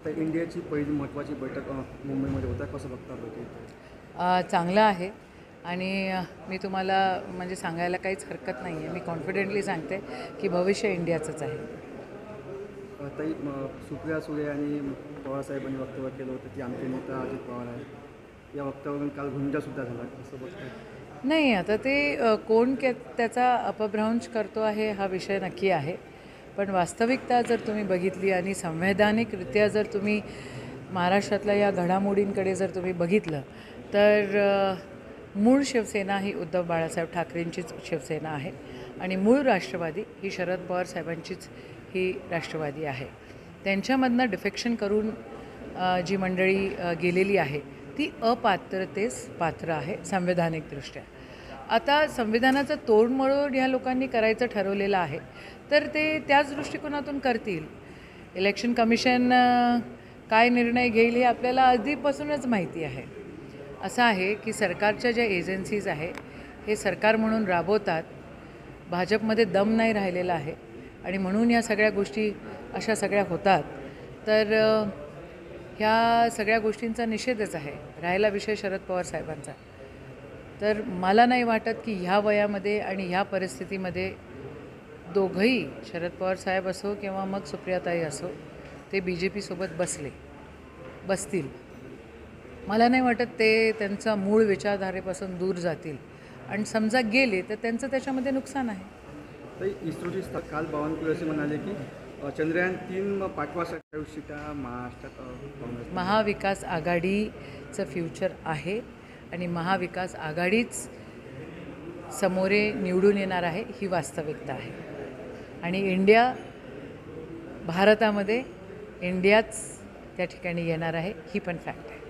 तर इंडियाची पहिली महत्त्वाची बैठक मुंबईमध्ये होता, कसं बघता बैठक? चांगलं आहे आणि मी तुम्हाला म्हणजे सांगायला काहीच हरकत नाही आहे. मी कॉन्फिडेंटली सांगते की भविष्य इंडियाचंच आहे. ताई, सुप्रिया सुळे आणि पवारसाहेबांनी वक्तव्य केलं होतं की आमचे नेता अजित पवार आहेत. या वक्तव्यावरून काल गुंजासुद्धा झाला, कसं बघताय? नाही, आता ते कोण त्याचा अपभ्रंश करतो आहे हा विषय नक्की आहे. पण वास्तविकता जर तुम्ही बघितली आणि संवैधानिकरित्या जर तुम्ही महाराष्ट्रातल्या या घडामोडींकडे जर तुम्ही बघितलं तर मूळ शिवसेना ही उद्धव बाळासाहेब ठाकरेंचीच शिवसेना आहे आणि मूळ राष्ट्रवादी ही शरद पवार साहेबांचीच ही राष्ट्रवादी आहे. त्यांच्यामधनं डिफेक्शन करून जी मंडळी गेलेली आहे ती अपात्रतेस पात्र आहे संवैधानिकदृष्ट्या. आता संविधानाचं तोडमोड ह्या लोकांनी करायचं ठरवलेलं आहे तर ते त्याच दृष्टिकोनातून करतील. इलेक्शन कमिशन काय निर्णय घेईल हे आपल्याला आधीपासूनच माहिती आहे. असं आहे की सरकारच्या ज्या एजन्सीज आहे हे सरकार म्हणून राबवतात. भाजपमध्ये दम नाही राहिलेला आहे आणि म्हणून या सगळ्या गोष्टी अशा सगळ्या होतात. तर ह्या सगळ्या गोष्टींचा निषेधच आहे. राहिला विषय शरद पवार साहेबांचा, तर मला नाही वाटत की ह्या वयामध्ये आणि ह्या परिस्थितीमध्ये दोघंही शरद पवार साहेब असो किंवा मग सुप्रियाताई असो ते BJP सोबत बसतील. मला नाही वाटत ते त्यांचा मूळ विचारधारेपासून दूर जातील आणि समजा गेले तर त्यांचं त्याच्यामध्ये नुकसान आहे. तर इस्रोची काल बावनकुळे असे म्हणाले की चंद्रयान-3 पाठवासाठी सीटा महाराष्ट्रात महाविकास आघाडीचं फ्युचर आहे आणि महाविकास आघाडीच समोरे निवडून येणार आहे ही वास्तविकता आहे. आणि भारतामध्ये इंडियाच त्या ठिकाणी येणार आहे ही पण फॅक्ट आहे.